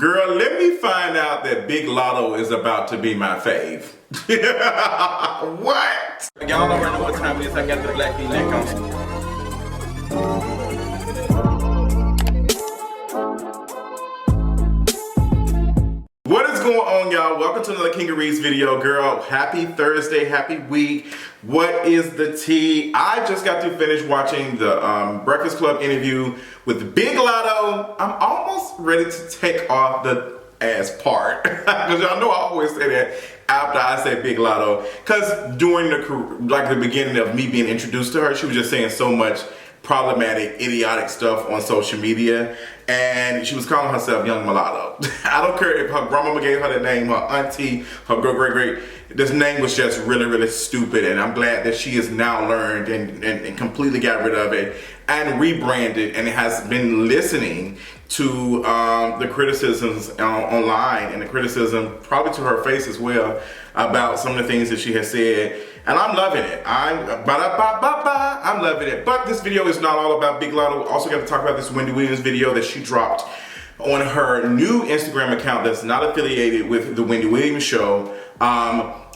Girl, let me find out that Big Latto is about to be my fave. What? Y'all already know what time it is. I got the black V-neck on. What is going on, y'all? Welcome to another King of Reads video. Girl, happy Thursday, happy week. What is the tea? I just got to finish watching the Breakfast Club interview with Big Latto. I'm almost ready to take off the ass part. Because y'all know I always say that after I say Big Latto. Because during the beginning of me being introduced to her, she was just saying so much problematic, idiotic stuff on social media, and she was calling herself Young Mulatto. I don't care if her grandmama gave her the name, her auntie, her great, this name was just really stupid, and I'm glad that she has now learned and completely got rid of it and rebranded, and has been listening to the criticisms online, and the criticism probably to her face as well about some of the things that she has said. And I'm loving it. I'm loving it. But this video is not all about Big Latto. Also got to talk about this Wendy Williams video that she dropped on her new Instagram account that's not affiliated with the Wendy Williams show.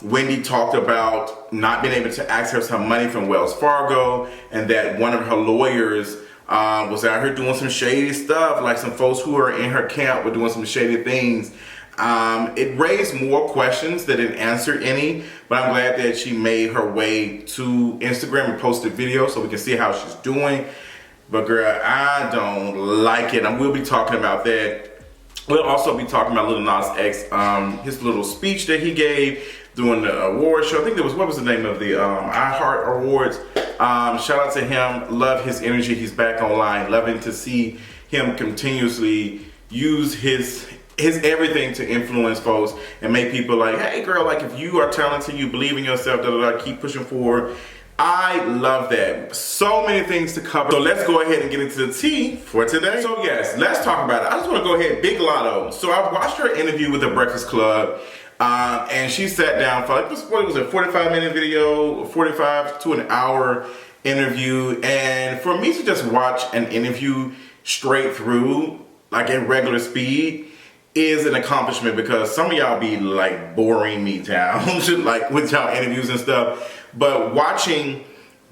Wendy talked about not being able to access her money from Wells Fargo, and that one of her lawyers was out here doing some shady stuff, like some folks who are in her camp were doing some shady things. It raised more questions than it answered any, but I'm glad that she made her way to Instagram and posted video so we can see how she's doing. But girl, I don't like it. I will be talking about that. We'll also be talking about Lil Nas X, his little speech that he gave during the award show. I think there was, what was the name of the iHeart Awards? Shout out to him. Love his energy. He's back online. Loving to see him continuously use his everything to influence folks and make people like, hey girl, like if you are talented, you believe in yourself, keep pushing forward. I love that. So many things to cover. So let's go ahead and get into the tea for today. So yes, let's talk about it. I just want to go ahead, Big Latto. So I watched her interview with the Breakfast Club, and she sat down for like, what was it, 45-minute video, 45 to an hour interview. And for me to just watch an interview straight through, like in regular speed, is an accomplishment, because some of y'all be like boring me down like with y'all interviews and stuff. But watching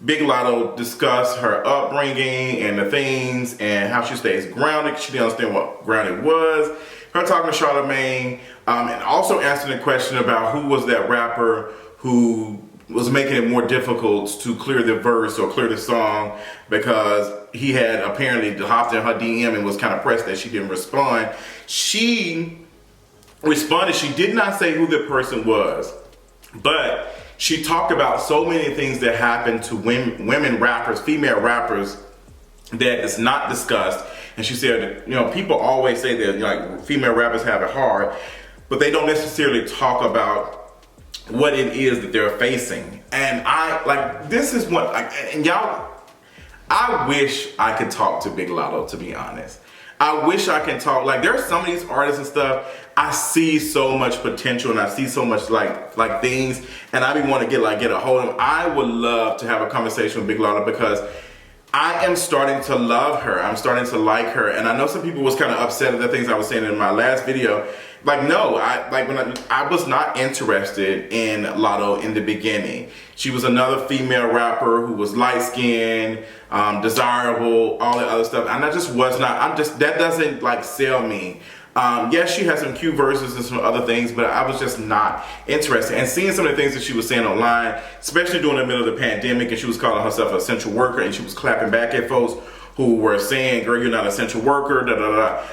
Big Latto discuss her upbringing and the things and how she stays grounded, she didn't understand what grounded was. Her talking to Charlamagne, and also answering the question about who was that rapper who was making it more difficult to clear the verse or clear the song, because he had apparently hopped in her DM and was kind of pressed that she didn't respond. She responded. She did not say who the person was, but she talked about so many things that happen to women rappers, female rappers, that is not discussed. And she said, you know, people always say that like female rappers have it hard, but they don't necessarily talk about what it is that they're facing. And I like, this is what, and y'all, I wish I could talk to Big Latto, to be honest. I wish I can talk, like there's some of these artists and stuff, I see so much potential and I see so much like things, and I be want to get a hold of them. I would love to have a conversation with Big Latto, because I am starting to love her. I'm starting to like her. And I know some people was kind of upset at the things I was saying in my last video. Like, no, I was not interested in Latto in the beginning. She was another female rapper who was light-skinned, desirable, all that other stuff. And I just was not, that doesn't like sell me. Yes, she has some cute verses and some other things, but I was just not interested. And seeing some of the things that she was saying online, especially during the middle of the pandemic, and she was calling herself an essential worker, and she was clapping back at folks who were saying, girl, you're not an essential worker,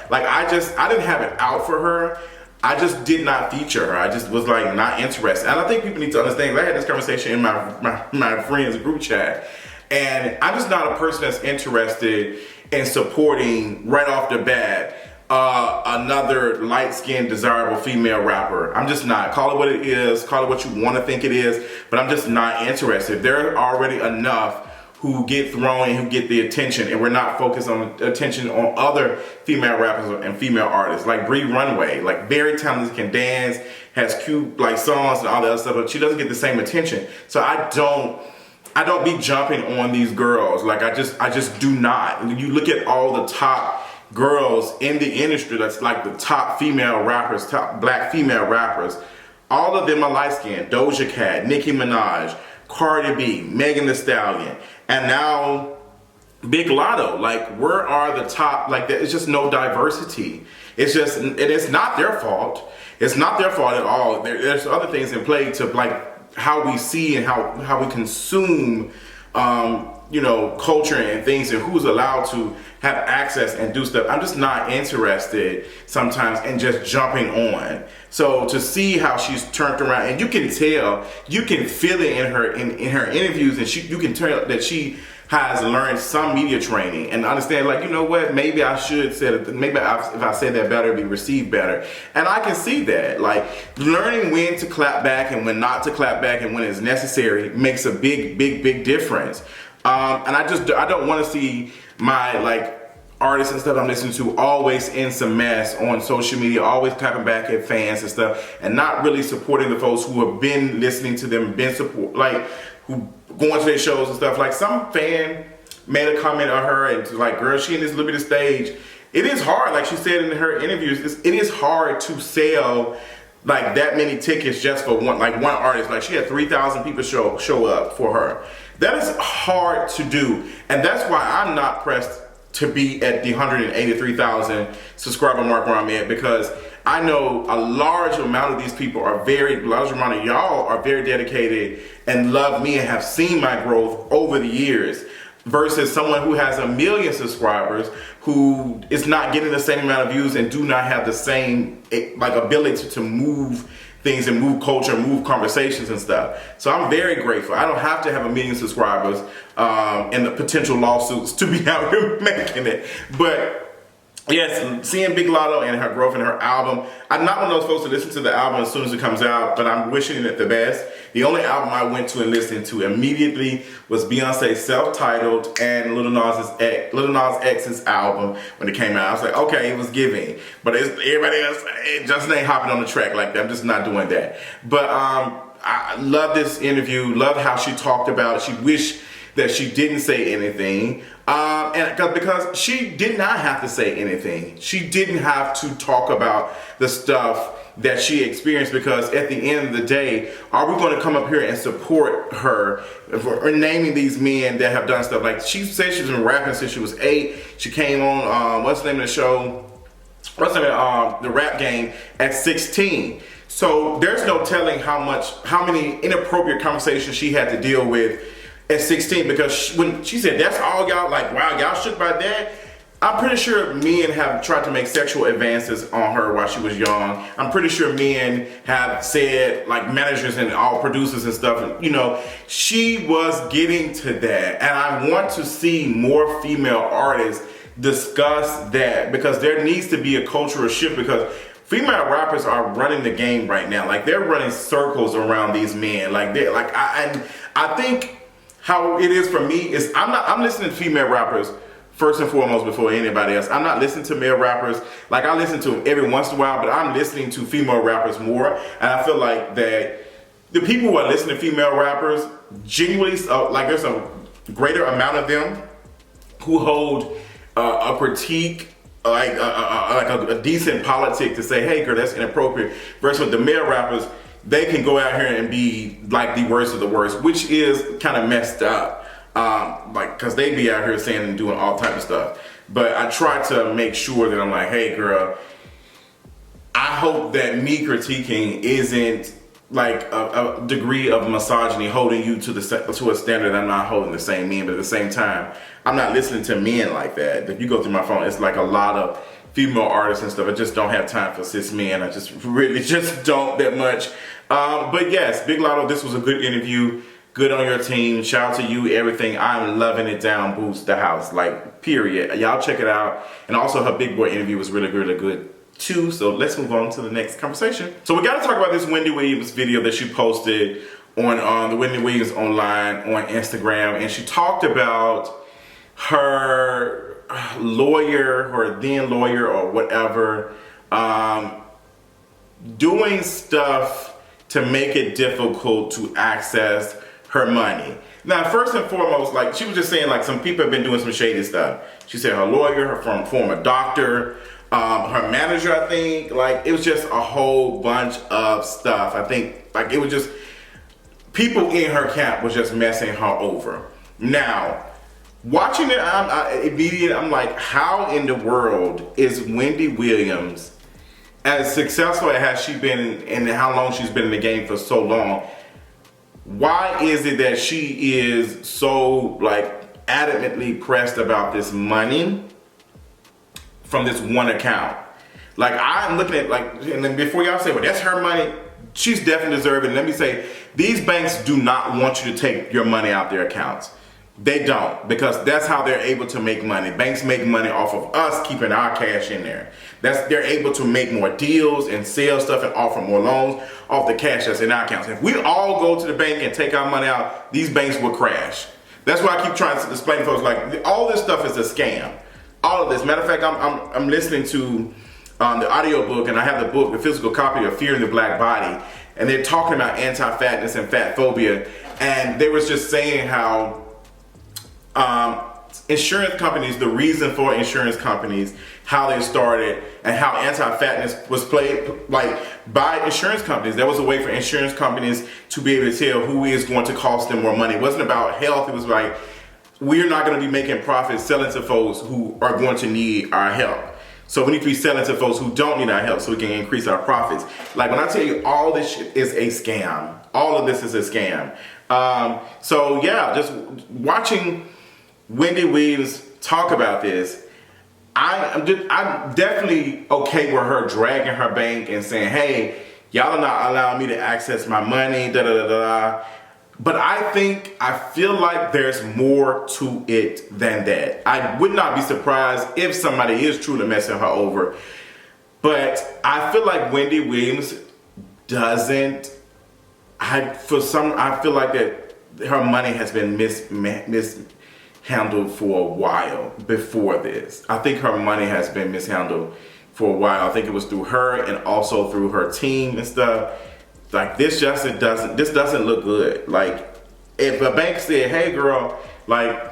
Like, I didn't have it out for her. I just did not feature her. I just was like not interested. And I think people need to understand, I had this conversation in my friends group chat, and I'm just not a person that's interested in supporting right off the bat another light-skinned, desirable female rapper. I'm just not. Call it what it is, call it what you want to think it is, but I'm just not interested. There are already enough who get thrown and who get the attention, and we're not focused on attention on other female rappers and female artists like Bree Runway, like very talented, can dance, has cute like songs and all that other stuff, but she doesn't get the same attention. So I don't be jumping on these girls. Like I just do not. And you look at all the top girls in the industry that's like the top female rappers, top black female rappers. All of them are light-skinned. Doja Cat, Nicki Minaj, Cardi B, Megan Thee Stallion, and now Big Latto. Like, where are the top? Like, it's just no diversity. It's just, and it's not their fault. It's not their fault at all. There's other things in play to like how we see and how we consume, you know, culture and things, and who's allowed to have access and do stuff. I'm just not interested sometimes in just jumping on. So to see how she's turned around, and you can tell, you can feel it in her interviews, and you can tell that she has learned some media training and understand, like, you know what, maybe I should say it, maybe if I said that better, it'd be received better. And I can see that, like, learning when to clap back and when not to clap back and when it's necessary makes a big difference. And I don't want to see my, like, artists and stuff I'm listening to always in some mess on social media, always clapping back at fans and stuff, and not really supporting the folks who have been listening to them, been support, like, who going to their shows and stuff. Like, some fan made a comment on her and like, girl, she in this little bit of stage. It is hard, like she said in her interviews, it is hard to sell like that many tickets just for one artist. Like, she had 3,000 people show up for her. That is hard to do, and that's why I'm not pressed to be at the 183,000 subscriber mark where I'm at, because I know a large amount of these people are large amount of y'all are very dedicated and love me and have seen my growth over the years, versus someone who has 1 million subscribers who is not getting the same amount of views and do not have the same like ability to move things and move culture, move conversations and stuff. So I'm very grateful. I don't have to have 1 million subscribers and the potential lawsuits to be out here making it. But yes, seeing Big Latto and her growth in her album, I'm not one of those folks to listen to the album as soon as it comes out, but I'm wishing it the best. The only album I went to and listened to immediately was Beyonce's self-titled and Lil Nas X's album when it came out. I was like, okay, it was giving. But everybody else, it just ain't hopping on the track like that. I'm just not doing that. But I love this interview, love how she talked about it. She wished that she didn't say anything. Because she did not have to say anything. She didn't have to talk about the stuff that she experienced, because at the end of the day, are we going to come up here and support her for naming these men that have done stuff? Like, she said she's been rapping since she was 8. She came on, what's the name of the show? The Rap Game at 16. So there's no telling how many inappropriate conversations she had to deal with at 16, because when she said that's all y'all, like, wow, y'all shook by that. I'm pretty sure men have tried to make sexual advances on her while she was young. I'm pretty sure men have said, like, managers and all producers and stuff, you know, she was getting to that. And I want to see more female artists discuss that, because there needs to be a cultural shift, because female rappers are running the game right now. Like, they're running circles around these men. Like, I think how it is for me is I'm listening to female rappers first and foremost before anybody else. I'm not listening to male rappers. Like, I listen to them every once in a while, but I'm listening to female rappers more. And I feel like that the people who are listening to female rappers genuinely, like, there's a greater amount of them who hold a critique, like a decent politic to say, hey girl, that's inappropriate, versus with the male rappers, they can go out here and be like the worst of the worst, which is kind of messed up. Like, cause they be out here saying and doing all type of stuff. But I try to make sure that I'm like, hey girl, I hope that me critiquing isn't like a degree of misogyny holding you to a standard I'm not holding the same men. But at the same time, I'm not listening to men like that. If you go through my phone, it's like a lot of female artists and stuff. I just don't have time for cis men. I just really just don't that much. But yes, Big Latto, this was a good interview. Good on your team. Shout out to you, everything. I'm loving it down, Boots the house. Like, period. Y'all check it out. And also her Big Boy interview was really good too. So let's move on to the next conversation. So we got to talk about this Wendy Williams video that she posted on the Wendy Williams online on Instagram. And she talked about her lawyer, or then lawyer or whatever, doing stuff to make it difficult to access her money. Now, first and foremost, like she was just saying, like some people have been doing some shady stuff. She said her lawyer, her former doctor, her manager, I think. Like it was just a whole bunch of stuff. I think like it was just people in her camp was just messing her over. Now, watching it, I'm like, how in the world is Wendy Williams, as successful as has she been and how long she's been in the game for so long, why is it that she is so like adamantly pressed about this money from this one account? Like I'm looking at like, and then before y'all say, well, that's her money, she's definitely deserving. Let me say, these banks do not want you to take your money out their accounts. They don't, because that's how they're able to make money. Banks make money off of us keeping our cash in there. They're able to make more deals and sell stuff and offer more loans off the cash that's in our accounts. If we all go to the bank and take our money out, these banks will crash. That's why I keep trying to explain to folks, like, all this stuff is a scam. All of this. Matter of fact, I'm listening to the audiobook, and I have the book, the physical copy of Fear in the Black Body, and they're talking about anti-fatness and fat phobia, and they was just saying how insurance companies, the reason for insurance companies, how they started, and how anti-fatness was played like by insurance companies. That was a way for insurance companies to be able to tell who is going to cost them more money. It wasn't about health. It was like, we're not going to be making profits selling to folks who are going to need our help. So we need to be selling to folks who don't need our help so we can increase our profits. Like when I tell you all this shit is a scam. All of this is a scam. So yeah, just watching Wendy Williams talk about this, I'm definitely okay with her dragging her bank and saying, hey, y'all are not allowing me to access my money, da da da da. But I feel like there's more to it than that. I would not be surprised if somebody is truly messing her over. But I feel like Wendy Williams doesn't, I feel like that her money has been mishandled for a while before this. I think her money has been mishandled for a while. I think it was through her and also through her team and stuff. Like this doesn't look good. Like if a bank said, hey girl, like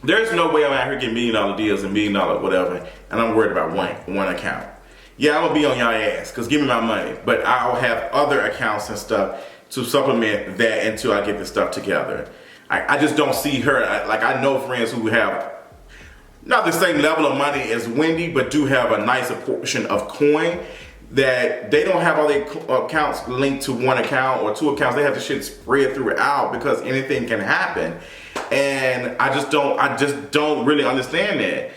there's no way I'm out here getting $1 million deals and $1 million whatever, and I'm worried about one account. Yeah, I'm gonna be on y'all ass, cause give me my money. But I'll have other accounts and stuff to supplement that until I get this stuff together. I just don't see her, like I know friends who have not the same level of money as Wendy, but do have a nicer portion of coin, that they don't have all their accounts linked to one account or two accounts. They have the shit spread throughout because anything can happen. And I just don't really understand that.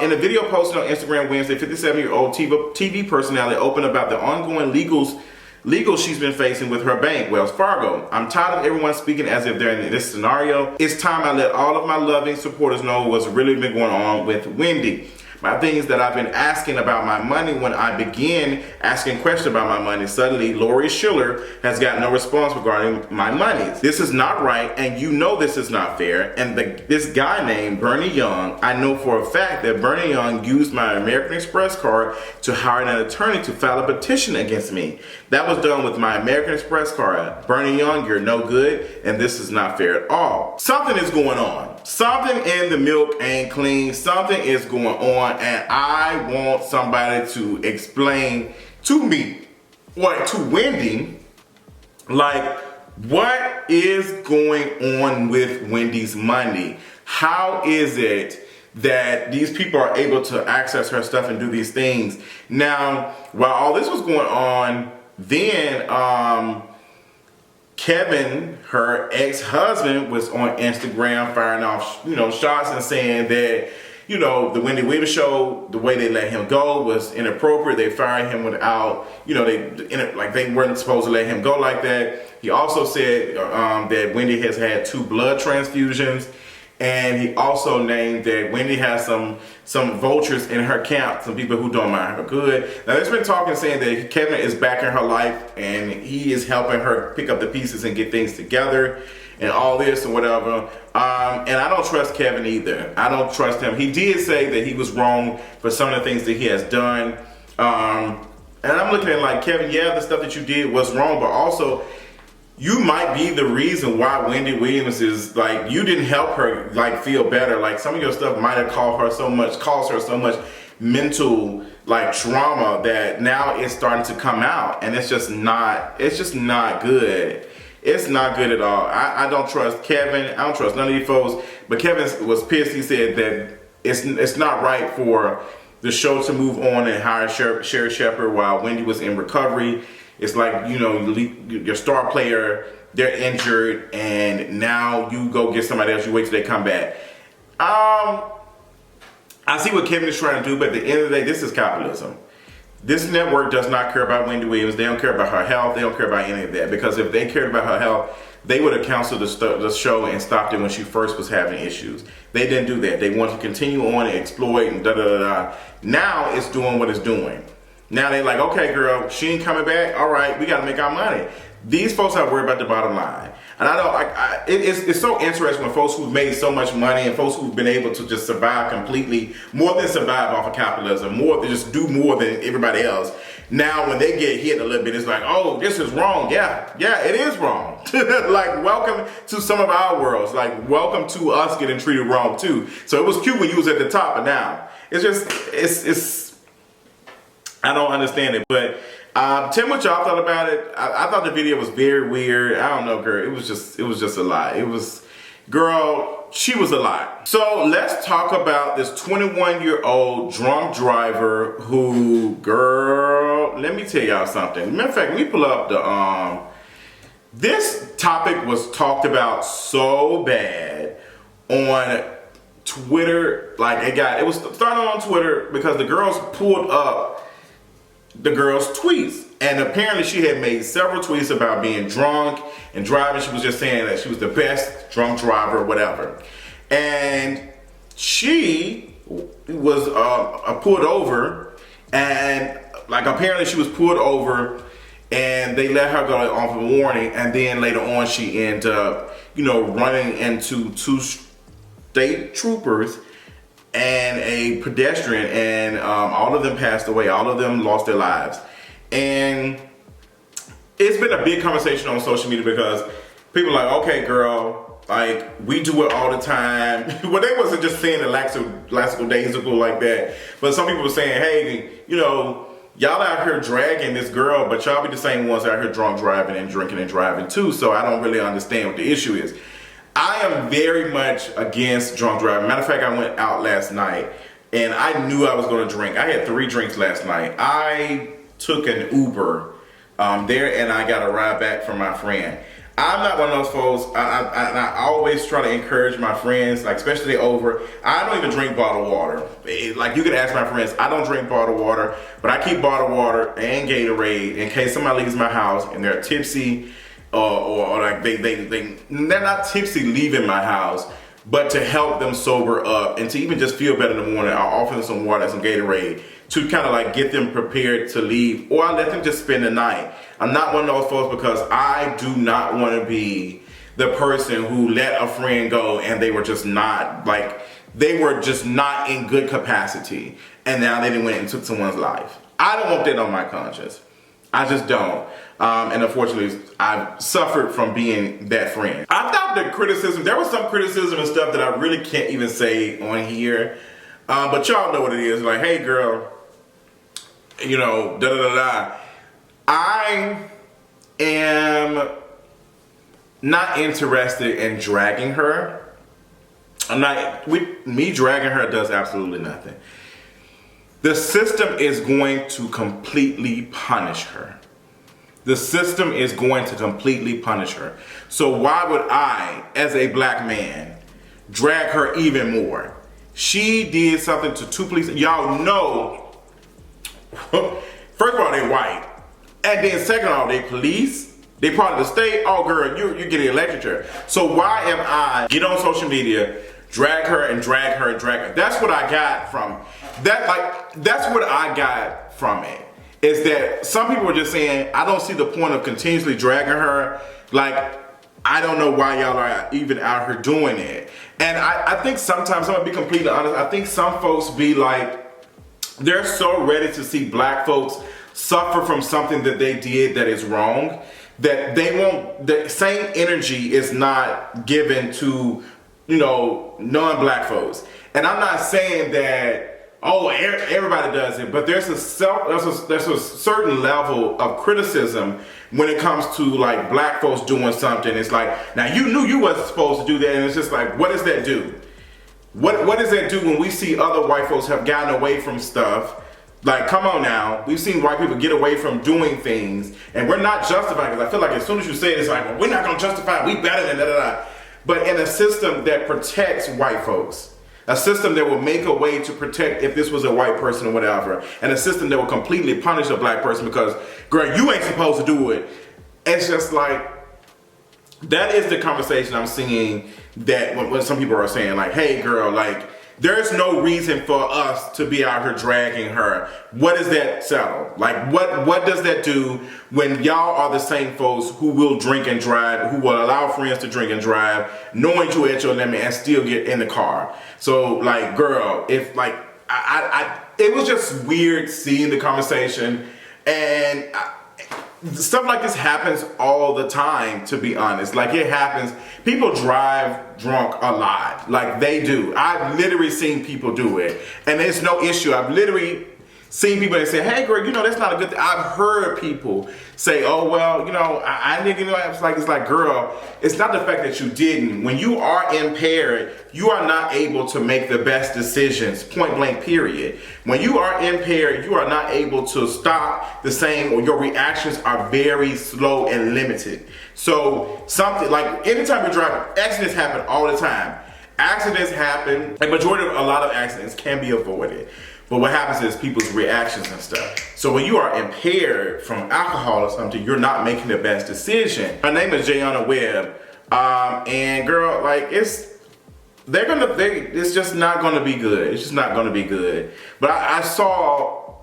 In a video posted on Instagram Wednesday, 57-year-old TV personality opened about the ongoing legal she's been facing with her bank, Wells Fargo. I'm tired of everyone speaking as if they're in this scenario. It's time I let all of my loving supporters know what's really been going on with Wendy. My thing is that I've been asking about my money. When I begin asking questions about my money, suddenly Lori Schiller has got no response regarding my money. This is not right, and you know this is not fair. And this guy named Bernie Young, I know for a fact that Bernie Young used my American Express card to hire an attorney to file a petition against me. That was done with my American Express card. Bernie Young, you're no good, and this is not fair at all. Something is going on. Something in the milk ain't clean. Something is going on, and I want somebody to explain to me, or to Wendy, like, what is going on with Wendy's money? How is it that these people are able to access her stuff and do these things? Now, while all this was going on, then Kevin, her ex-husband, was on Instagram firing off, shots and saying that, the Wendy Williams show, the way they let him go was inappropriate. They fired him without, they weren't supposed to let him go like that. He also said that Wendy has had 2 blood transfusions. And he also named that Wendy has some vultures in her camp, some people who don't mind her good. Now, there's been talking saying that Kevin is back in her life and he is helping her pick up the pieces and get things together and all this and whatever. And I don't trust Kevin either. I don't trust him. He did say that he was wrong for some of the things that he has done. And I'm looking at like, Kevin, yeah, the stuff that you did was wrong, but also, you might be the reason why Wendy Williams is like, you didn't help her like feel better. Like some of your stuff might have caused her so much mental like trauma that now it's starting to come out, and it's just not good. It's not good at all. I don't trust Kevin. I don't trust none of these folks. But Kevin was pissed. He said that it's not right for the show to move on and hire Sherry Shepherd while Wendy was in recovery. It's like, you know, your star player, they're injured, and now you go get somebody else. You wait till they come back. I see what Kevin is trying to do, but at the end of the day, this is capitalism. This network does not care about Wendy Williams. They don't care about her health. They don't care about any of that. Because if they cared about her health, they would have canceled the show and stopped it when she first was having issues. They didn't do that. They want to continue on and exploit and da-da-da-da. Now it's doing what it's doing. Now they're like, okay, girl, she ain't coming back. All right, we got to make our money. These folks are worried about the bottom line. And it's so interesting when folks who've made so much money and folks who've been able to just survive completely, more than survive off of capitalism, more than just do more than everybody else. Now when they get hit a little bit, it's like, oh, this is wrong. Yeah, it is wrong. Like, welcome to some of our worlds. Like, welcome to us getting treated wrong too. So it was cute when you was at the top, but now it's just, I don't understand it. But tell me what y'all thought about it. I thought the video was very weird. I don't know, girl. It was just a lot. Girl, she was a lot. So let's talk about this 21-year-old drunk driver who, girl, let me tell y'all something. Matter of fact, let me pull up the, this topic was talked about so bad on Twitter. Like, it was started on Twitter because the girls pulled up the girl's tweets, and apparently she had made several tweets about being drunk and driving. She was just saying that she was the best drunk driver or whatever, and she was pulled over, and like apparently she was pulled over and they let her go off a warning, and then later on she ended up, you know, running into two state troopers and a pedestrian, and all of them passed away. All of them lost their lives. And it's been a big conversation on social media because people are like, okay, girl, like, we do it all the time. Well, they wasn't just saying it last days ago like that, but some people were saying, hey, you know, y'all out here dragging this girl, but y'all be the same ones out here drunk driving and drinking and driving too, so I don't really understand what the issue is. I am very much against drunk driving. Matter of fact, I went out last night and I knew I was going to drink. I had 3 drinks last night. I took an Uber there, and I got a ride back from my friend. I'm not one of those folks. I always try to encourage my friends, like especially over. I don't even drink bottled water. Like, you can ask my friends, I don't drink bottled water, but I keep bottled water and Gatorade in case somebody leaves my house and they're tipsy. Or like they're not tipsy leaving my house, but to help them sober up and to even just feel better in the morning, I'll offer them some water and some Gatorade to kind of like get them prepared to leave, or I let them just spend the night. I'm not one of those folks because I do not want to be the person who let a friend go and they were just not in good capacity, and now they didn't went and took someone's life. I don't want that on my conscience. I just don't. And unfortunately, I've suffered from being that friend. I thought there was some criticism and stuff that I really can't even say on here. But y'all know what it is. Like, hey girl, you know, da-da-da-da. I am not interested in dragging her. Me dragging her does absolutely nothing. The system is going to completely punish her. The system is going to completely punish her. So why would I, as a black man, drag her even more? She did something to 2 police. Y'all know, first of all, they white. And then second of all, they police. They part of the state. Oh girl, you're getting electrocuted. So why am I get on social media, drag her and drag her and drag her? That's what I got from that. Like, that's what I got from it. Is that some people were just saying, I don't see the point of continuously dragging her. Like, I don't know why y'all are even out here doing it. And I think sometimes, I'm gonna be completely honest, I think some folks be like, they're so ready to see black folks suffer from something that they did that is wrong, that they won't, the same energy is not given to, you know, non-black folks. And I'm not saying that, oh, everybody does it, but there's a certain level of criticism when it comes to like black folks doing something. It's like, now you knew you wasn't supposed to do that, and it's just like, what does that do? What does that do when we see other white folks have gotten away from stuff? Like, come on now. We've seen white people get away from doing things, and we're not justifying, because I feel like as soon as you say it, it's like, well, we're not going to justify it. We better than da-da-da. But in a system that protects white folks, a system that will make a way to protect if this was a white person or whatever, and a system that will completely punish a black person because, girl, you ain't supposed to do it. It's just like, that is the conversation I'm seeing that when some people are saying like, hey girl, like, there's no reason for us to be out here dragging her. What does that settle? Like, what does that do when y'all are the same folks who will drink and drive, who will allow friends to drink and drive, knowing you at your limit and still get in the car? So like, girl, if like, it was just weird seeing the conversation, and stuff like this happens all the time, to be honest. Like, it happens. People drive drunk a lot. Like, they do. I've literally seen people do it. And it's no issue. I've literally seen people that say, hey girl, you know, that's not a good thing. I've heard people say, oh, well, you know, I didn't know. It's like, girl, it's not the fact that you didn't. When you are impaired, you are not able to make the best decisions, point blank, period. When you are impaired, you are not able to stop the same, or your reactions are very slow and limited. So something like, anytime you're driving, accidents happen all the time. Accidents happen, a lot of accidents can be avoided. But what happens is people's reactions and stuff. So when you are impaired from alcohol or something, you're not making the best decision. Her name is Jayana Webb, and girl, like, it's just not gonna be good. It's just not gonna be good. But I saw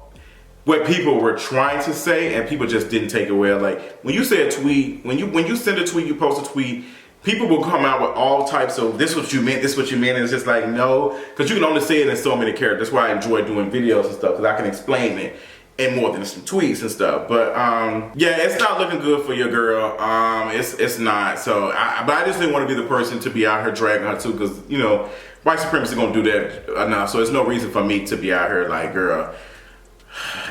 what people were trying to say, and people just didn't take it well. Like, when you say a tweet, when you send a tweet, you post a tweet, people will come out with all types of, this what you meant, this what you meant, and it's just like, no, because you can only say it in so many characters. That's why I enjoy doing videos and stuff, because I can explain it in more than some tweets and stuff. But yeah, it's not looking good for your girl. It's not. So, but I just didn't want to be the person to be out here dragging her too, because, you know, white supremacy gonna do that enough. So there's no reason for me to be out here like, girl,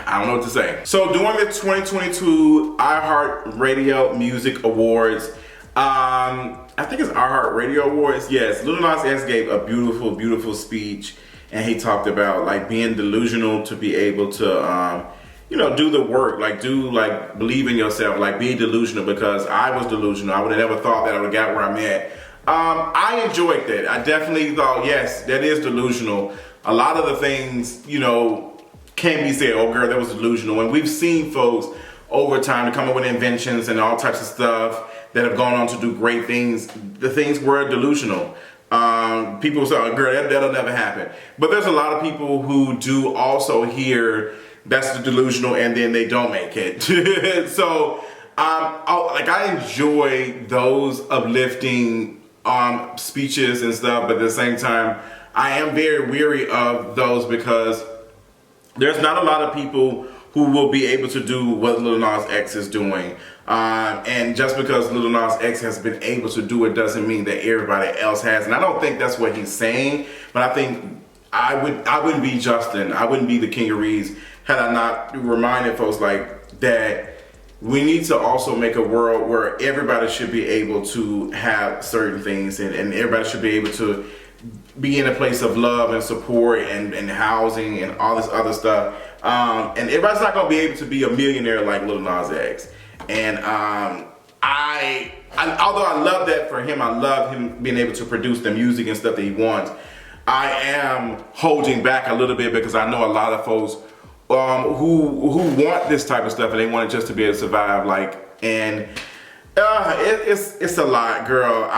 I don't know what to say. So during the 2022 iHeartRadio Music Awards, I think it's iHeartRadio Awards. Yes, Lil Nas X gave a beautiful, beautiful speech, and he talked about like being delusional to be able to, you know, do the work, like believe in yourself, like be delusional, because I was delusional. I would have never thought that I would have got where I'm at. I enjoyed that. I definitely thought, yes, that is delusional. A lot of the things, you know, can be said, oh girl, that was delusional. And we've seen folks over time to come up with inventions and all types of stuff that have gone on to do great things. The things were delusional. People say, oh, girl, that'll never happen. But there's a lot of people who do also hear that's the delusional, and then they don't make it. So, I enjoy those uplifting speeches and stuff, but at the same time, I am very weary of those, because there's not a lot of people who will be able to do what Lil Nas X is doing. And just because Lil Nas X has been able to do it doesn't mean that everybody else has. And I don't think that's what he's saying, but I think I wouldn't be Justin, I wouldn't be the King of Reeds had I not reminded folks like that. We need to also make a world where everybody should be able to have certain things, and everybody should be able to be in a place of love and support and housing and all this other stuff. And everybody's not gonna be able to be a millionaire like Lil Nas X. And although I love that for him, I love him being able to produce the music and stuff that he wants, I am holding back a little bit, because I know a lot of folks who want this type of stuff, and they want it just to be able to survive. Like, and it's a lot, girl.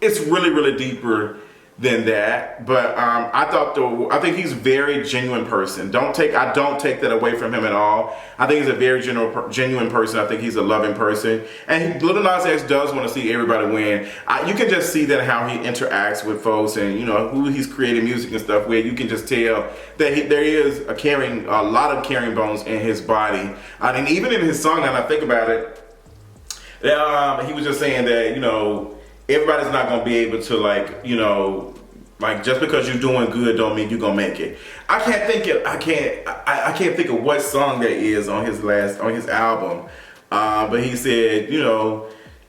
It's really, really deeper than that. But I think he's a very genuine person. I don't take that away from him at all. I think he's a very genuine person. I think he's a loving person. And Lil Nas X does want to see everybody win. You can just see that how he interacts with folks and, you know, who he's creating music and stuff with. You can just tell that there is a lot of carrying bones in his body. And even in his song, and I think about it, he was just saying that, you know, everybody's not going to be able to, like, you know, like, just because you're doing good don't mean you're going to make it. I can't think of what song that is on his album. But he said, you know,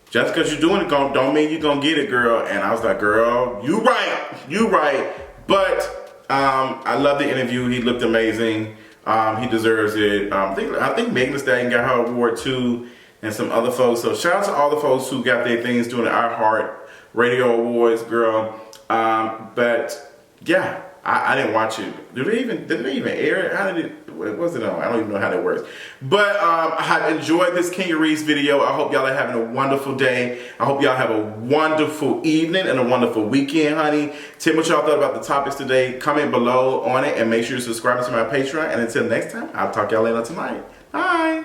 just because you're doing it don't mean you're going to get it, girl. And I was like, girl, you right. But I love the interview. He looked amazing. He deserves it. I think Megan Thee Stallion got her award too, and some other folks. So shout out to all the folks who got their things doing the iHeart Radio Awards, girl. But yeah, I didn't watch it. Did they even air it? How did it? What was it on? I don't even know how that works. But I enjoyed this Kenya Reese video. I hope y'all are having a wonderful day. I hope y'all have a wonderful evening and a wonderful weekend, honey. Tell me what y'all thought about the topics today. Comment below on it and make sure you subscribe to my Patreon. And until next time, I'll talk y'all later tonight. Bye.